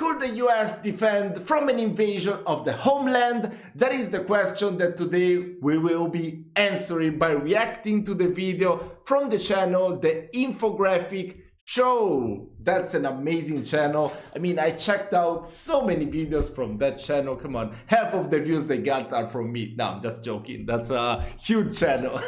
Could the US defend from an invasion of the homeland? That is the question that today we will be answering by reacting to the video from the channel, The Infographic Show. That's an amazing channel. I mean, I checked out so many videos from that channel. Come on, half of the views they got are from me. No, I'm just joking. That's a huge channel.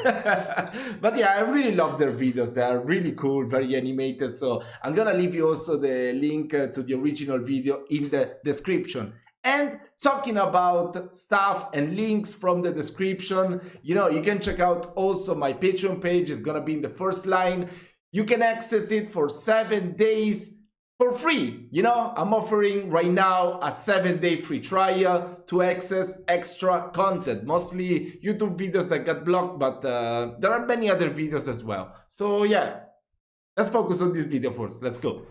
But yeah, I really love their videos. They are really cool, very animated. So I'm gonna leave you also the link to the original video in the description. And talking about stuff and links from the description, you know, you can check out also my Patreon page. It's gonna be in the first line. You can access it for 7 days for free. You know, I'm offering right now a 7-day free trial to access extra content, mostly YouTube videos that got blocked, but there are many other videos as well. So yeah, let's focus on this video first. Let's go.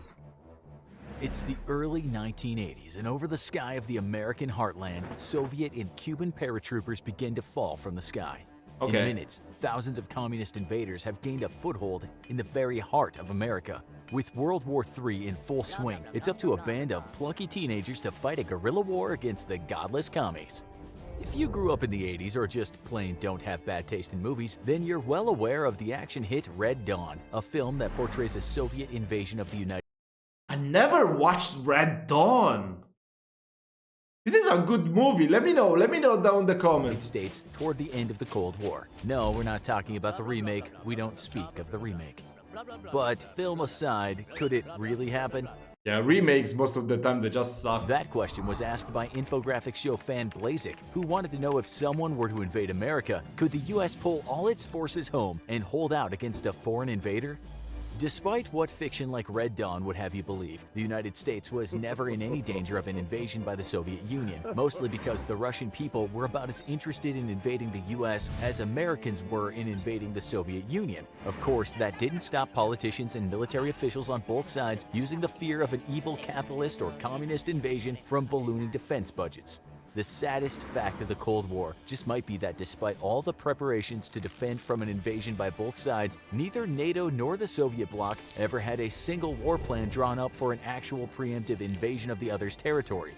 It's the early 1980s, and over the sky of the American heartland, Soviet and Cuban paratroopers begin to fall from the sky. In minutes, thousands of communist invaders have gained a foothold in the very heart of America. With World War III in full swing, it's up to a band of plucky teenagers to fight a guerrilla war against the godless commies. If you grew up in the 80s or just plain don't have bad taste in movies, then you're well aware of the action hit Red Dawn, a film that portrays a Soviet invasion of the United States. I never watched Red Dawn. Is it a good movie? Let me know down in the comments. States toward the end of the Cold War. No, we're not talking about the remake. We don't speak of the remake. But film aside, could it really happen? Yeah, remakes most of the time they just suck. That question was asked by Infographic Show fan Blazik, who wanted to know if someone were to invade America, could the US pull all its forces home and hold out against a foreign invader? Despite what fiction like Red Dawn would have you believe, the United States was never in any danger of an invasion by the Soviet Union, mostly because the Russian people were about as interested in invading the US as Americans were in invading the Soviet Union. Of course, that didn't stop politicians and military officials on both sides using the fear of an evil capitalist or communist invasion from ballooning defense budgets. The saddest fact of the Cold War just might be that despite all the preparations to defend from an invasion by both sides, neither NATO nor the Soviet bloc ever had a single war plan drawn up for an actual preemptive invasion of the other's territory.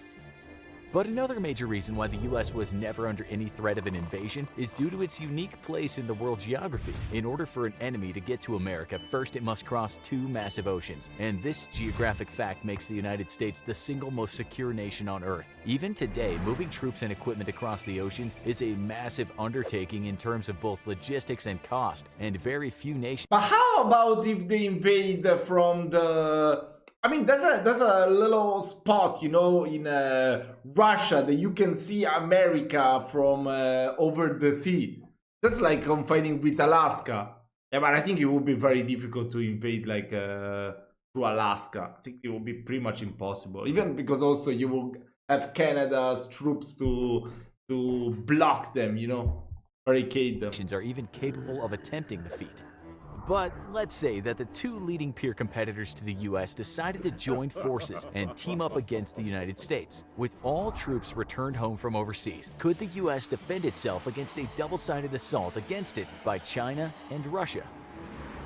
But another major reason why the US was never under any threat of an invasion is due to its unique place in the world geography. In order for an enemy to get to America, first it must cross two massive oceans, and this geographic fact makes the United States the single most secure nation on Earth. Even today, moving troops and equipment across the oceans is a massive undertaking in terms of both logistics and cost, and very few nations. But how about if they invade from the... I mean, there's a little spot, you know, in Russia that you can see America from over the sea. That's like confining with Alaska. Yeah, but I think it would be very difficult to invade like through Alaska. I think it would be pretty much impossible. Even because also you will have Canada's troops to block them, you know, barricade them. Are even capable of attempting the feat. But let's say that the two leading peer competitors to the US decided to join forces and team up against the United States. With all troops returned home from overseas, could the US defend itself against a double-sided assault against it by China and Russia?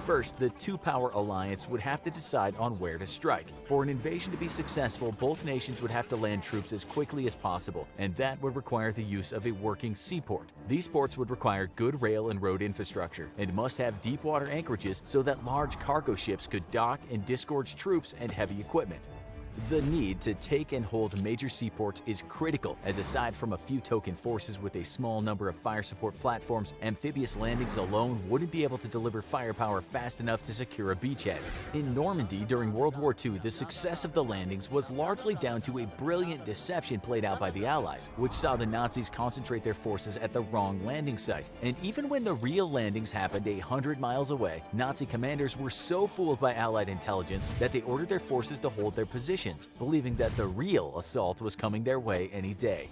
First, the two-power alliance would have to decide on where to strike. For an invasion to be successful, both nations would have to land troops as quickly as possible, and that would require the use of a working seaport. These ports would require good rail and road infrastructure, and must have deep water anchorages so that large cargo ships could dock and disgorge troops and heavy equipment. The need to take and hold major seaports is critical, as aside from a few token forces with a small number of fire support platforms, amphibious landings alone wouldn't be able to deliver firepower fast enough to secure a beachhead. In Normandy during World War II, the success of the landings was largely down to a brilliant deception played out by the Allies, which saw the Nazis concentrate their forces at the wrong landing site. And even when the real landings happened 100 miles away, Nazi commanders were so fooled by Allied intelligence that they ordered their forces to hold their positions, believing that the real assault was coming their way any day.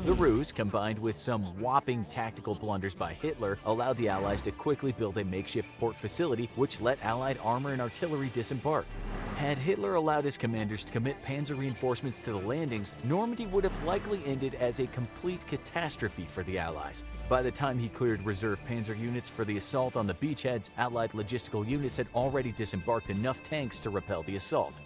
The ruse, combined with some whopping tactical blunders by Hitler, allowed the Allies to quickly build a makeshift port facility which let Allied armor and artillery disembark. Had Hitler allowed his commanders to commit panzer reinforcements to the landings, Normandy would have likely ended as a complete catastrophe for the Allies. By the time he cleared reserve panzer units for the assault on the beachheads, Allied logistical units had already disembarked enough tanks to repel the assault.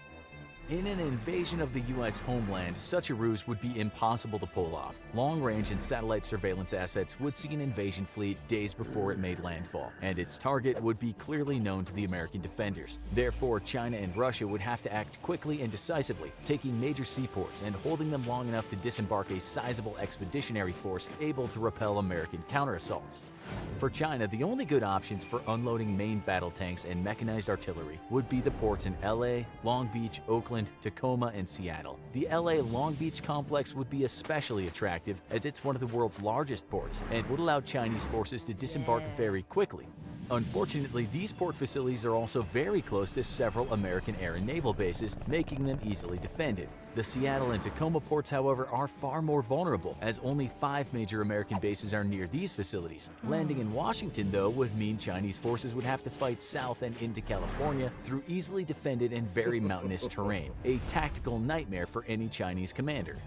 In an invasion of the US homeland, such a ruse would be impossible to pull off. Long-range and satellite surveillance assets would see an invasion fleet days before it made landfall, and its target would be clearly known to the American defenders. Therefore, China and Russia would have to act quickly and decisively, taking major seaports and holding them long enough to disembark a sizable expeditionary force able to repel American counterassaults. For China, the only good options for unloading main battle tanks and mechanized artillery would be the ports in LA, Long Beach, Oakland, Tacoma, and Seattle. The LA Long Beach complex would be especially attractive as it's one of the world's largest ports and would allow Chinese forces to disembark very quickly. Unfortunately, these port facilities are also very close to several American air and naval bases, making them easily defended. The Seattle and Tacoma ports, however, are far more vulnerable, as only 5 major American bases are near these facilities. Landing in Washington, though, would mean Chinese forces would have to fight south and into California through easily defended and very mountainous terrain, a tactical nightmare for any Chinese commander.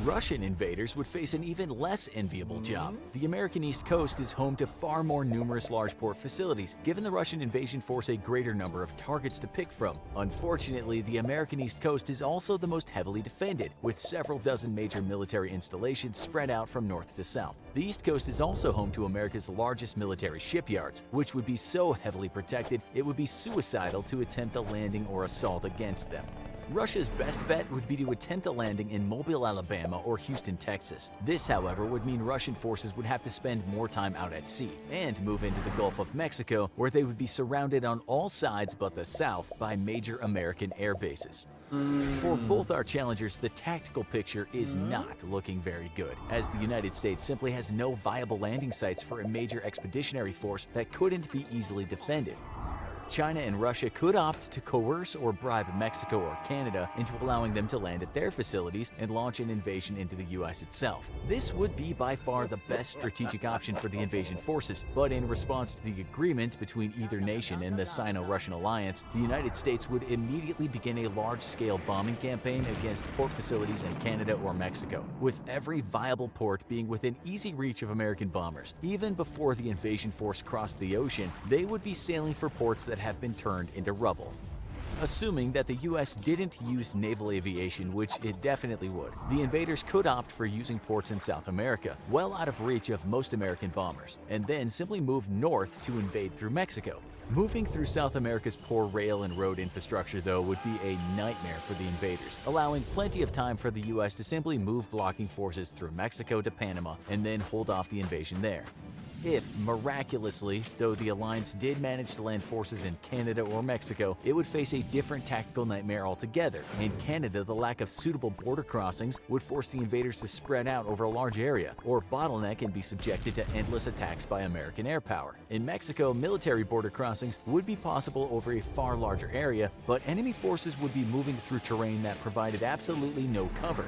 Russian invaders would face an even less enviable job. The American East Coast is home to far more numerous large port facilities, giving the Russian invasion force a greater number of targets to pick from. Unfortunately, the American East Coast is also the most heavily defended, with several dozen major military installations spread out from north to south. The East Coast is also home to America's largest military shipyards, which would be so heavily protected it would be suicidal to attempt a landing or assault against them. Russia's best bet would be to attempt a landing in Mobile, Alabama or Houston, Texas. This, however, would mean Russian forces would have to spend more time out at sea and move into the Gulf of Mexico, where they would be surrounded on all sides but the south by major American air bases. For both our challengers, the tactical picture is not looking very good, as the United States simply has no viable landing sites for a major expeditionary force that couldn't be easily defended. China and Russia could opt to coerce or bribe Mexico or Canada into allowing them to land at their facilities and launch an invasion into the US itself. This would be by far the best strategic option for the invasion forces, but in response to the agreement between either nation and the Sino-Russian alliance, the United States would immediately begin a large-scale bombing campaign against port facilities in Canada or Mexico, with every viable port being within easy reach of American bombers. Even before the invasion force crossed the ocean, they would be sailing for ports that have been turned into rubble. Assuming that the US didn't use naval aviation, which it definitely would, the invaders could opt for using ports in South America, well out of reach of most American bombers, and then simply move north to invade through Mexico. Moving through South America's poor rail and road infrastructure, though, would be a nightmare for the invaders, allowing plenty of time for the US to simply move blocking forces through Mexico to Panama and then hold off the invasion there. If, miraculously, though the alliance did manage to land forces in Canada or Mexico, it would face a different tactical nightmare altogether. In Canada, the lack of suitable border crossings would force the invaders to spread out over a large area, or bottleneck and be subjected to endless attacks by American air power. In Mexico, military border crossings would be possible over a far larger area, but enemy forces would be moving through terrain that provided absolutely no cover.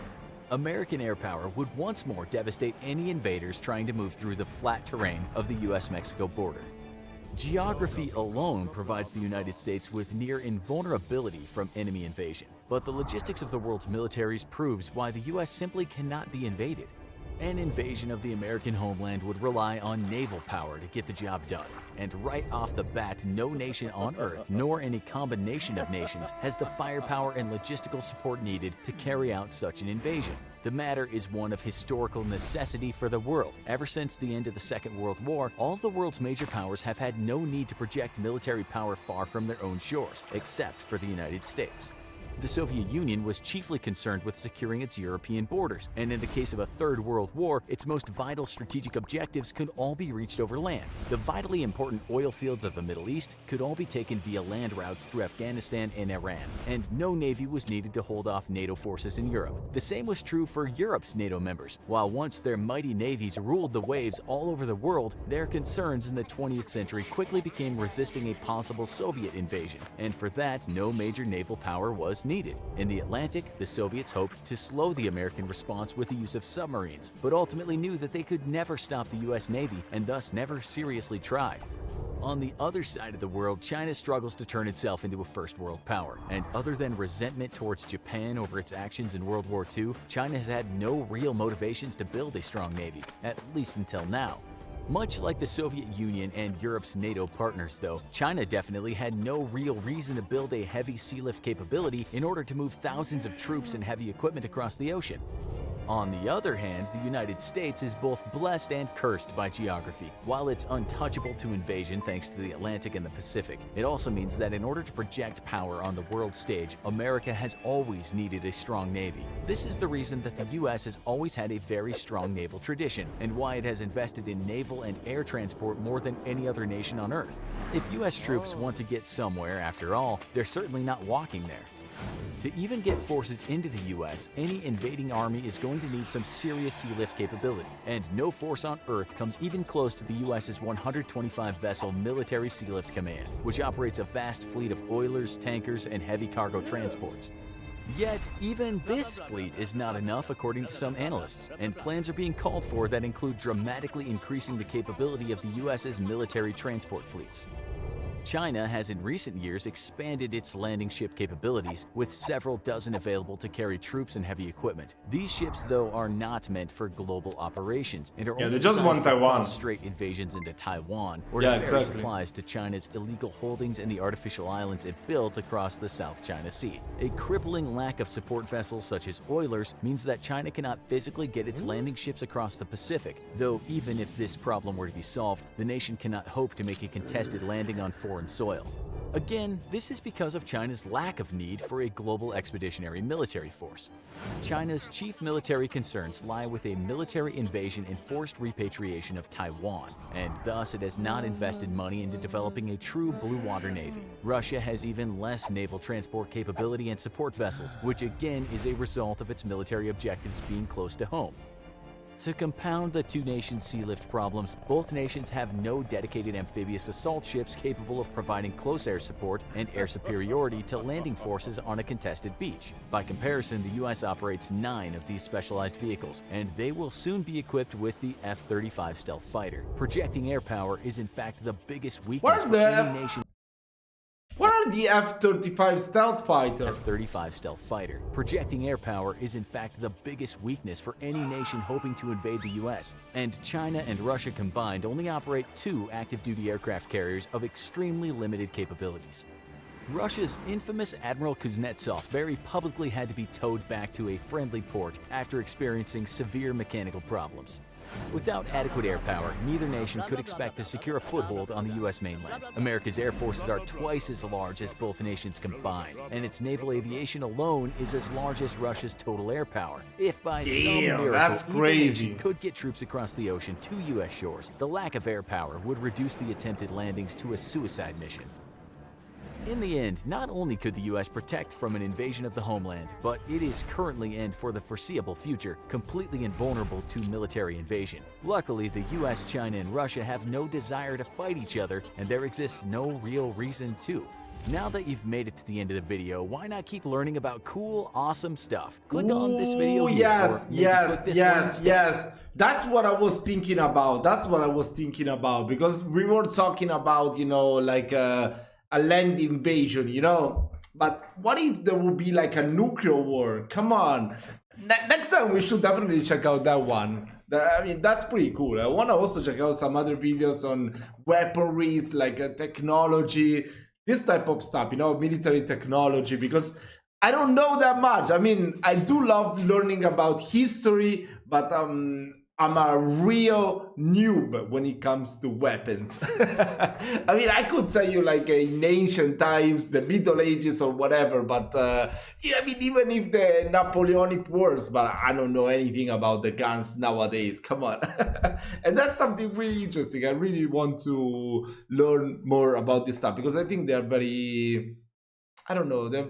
American air power would once more devastate any invaders trying to move through the flat terrain of the US-Mexico border. Geography alone provides the United States with near invulnerability from enemy invasion, but the logistics of the world's militaries proves why the US simply cannot be invaded. An invasion of the American homeland would rely on naval power to get the job done. And right off the bat, no nation on Earth, nor any combination of nations, has the firepower and logistical support needed to carry out such an invasion. The matter is one of historical necessity for the world. Ever since the end of the Second World War, all of the world's major powers have had no need to project military power far from their own shores, except for the United States. The Soviet Union was chiefly concerned with securing its European borders, and in the case of a Third World War, its most vital strategic objectives could all be reached over land. The vitally important oil fields of the Middle East could all be taken via land routes through Afghanistan and Iran, and no navy was needed to hold off NATO forces in Europe. The same was true for Europe's NATO members. While once their mighty navies ruled the waves all over the world, their concerns in the 20th century quickly became resisting a possible Soviet invasion, and for that, no major naval power was needed. In the Atlantic, the Soviets hoped to slow the American response with the use of submarines, but ultimately knew that they could never stop the US Navy and thus never seriously tried. On the other side of the world, China struggles to turn itself into a first world power, and other than resentment towards Japan over its actions in World War II, China has had no real motivations to build a strong navy, at least until now. Much like the Soviet Union and Europe's NATO partners, though, China definitely had no real reason to build a heavy sea lift capability in order to move thousands of troops and heavy equipment across the ocean. On the other hand, the United States is both blessed and cursed by geography. While it's untouchable to invasion thanks to the Atlantic and the Pacific, it also means that in order to project power on the world stage, America has always needed a strong navy. This is the reason that the US has always had a very strong naval tradition, and why it has invested in naval and air transport more than any other nation on Earth. If US troops want to get somewhere, after all, they're certainly not walking there. To even get forces into the US, any invading army is going to need some serious sea lift capability, and no force on Earth comes even close to the US's 125-vessel Military Sea Lift Command, which operates a vast fleet of oilers, tankers, and heavy cargo transports. Yet, even this fleet is not enough according to some analysts, and plans are being called for that include dramatically increasing the capability of the US's military transport fleets. China has in recent years expanded its landing ship capabilities, with several dozen available to carry troops and heavy equipment. These ships, though, are not meant for global operations and are only they just want Taiwan. Straight invasions into Taiwan or to ferry supplies to China's illegal holdings and the artificial islands it built across the South China Sea. A crippling lack of support vessels such as oilers means that China cannot physically get its landing ships across the Pacific, though even if this problem were to be solved, the nation cannot hope to make a contested landing on foreign soil. Again, this is because of China's lack of need for a global expeditionary military force. China's chief military concerns lie with a military invasion and forced repatriation of Taiwan, and thus it has not invested money into developing a true blue water navy. Russia has even less naval transport capability and support vessels, which again is a result of its military objectives being close to home. To compound the two nations' sea lift problems, both nations have no dedicated amphibious assault ships capable of providing close air support and air superiority to landing forces on a contested beach. By comparison, the US operates 9 of these specialized vehicles, and they will soon be equipped with the F-35 stealth fighter. Projecting air power is in fact the biggest weakness for any nation. What are the F-35 stealth fighter? F-35 stealth fighter. Projecting air power is in fact the biggest weakness for any nation hoping to invade the US, and China and Russia combined only operate 2 active-duty aircraft carriers of extremely limited capabilities. Russia's infamous Admiral Kuznetsov very publicly had to be towed back to a friendly port after experiencing severe mechanical problems. Without adequate air power, neither nation could expect to secure a foothold on the U.S. mainland. America's air forces are twice as large as both nations combined, and its naval aviation alone is as large as Russia's total air power. If by some miracle either nation could get troops across the ocean to U.S. shores, the lack of air power would reduce the attempted landings to a suicide mission. In the end, not only could the US protect from an invasion of the homeland, but it is currently and for the foreseeable future completely invulnerable to military invasion. Luckily, the US, China, and Russia have no desire to fight each other, and there exists no real reason to. Now that you've made it to the end of the video, why not keep learning about cool, awesome stuff? Click on this video here, yes. That's what I was thinking about. Because we were talking about, like a land invasion, but what if there would be like a nuclear war? Come on. Next time we should definitely check out that one. I mean, that's pretty cool. I want to also check out some other videos on weaponries, like technology, this type of stuff, military technology, because I don't know that much. I mean, I do love learning about history, but I'm a real noob when it comes to weapons. I mean, I could tell you like in ancient times, the Middle Ages or whatever, but I mean, even if the Napoleonic Wars, but I don't know anything about the guns nowadays, come on. And that's something really interesting. I really want to learn more about this stuff because I think they're very, they're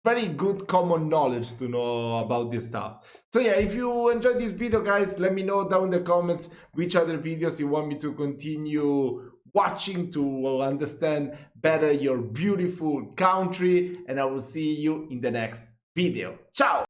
very good common knowledge to know about this stuff. So yeah, if you enjoyed this video, guys, let me know down in the comments which other videos you want me to continue watching to understand better your beautiful country, and I will see you in the next video. Ciao!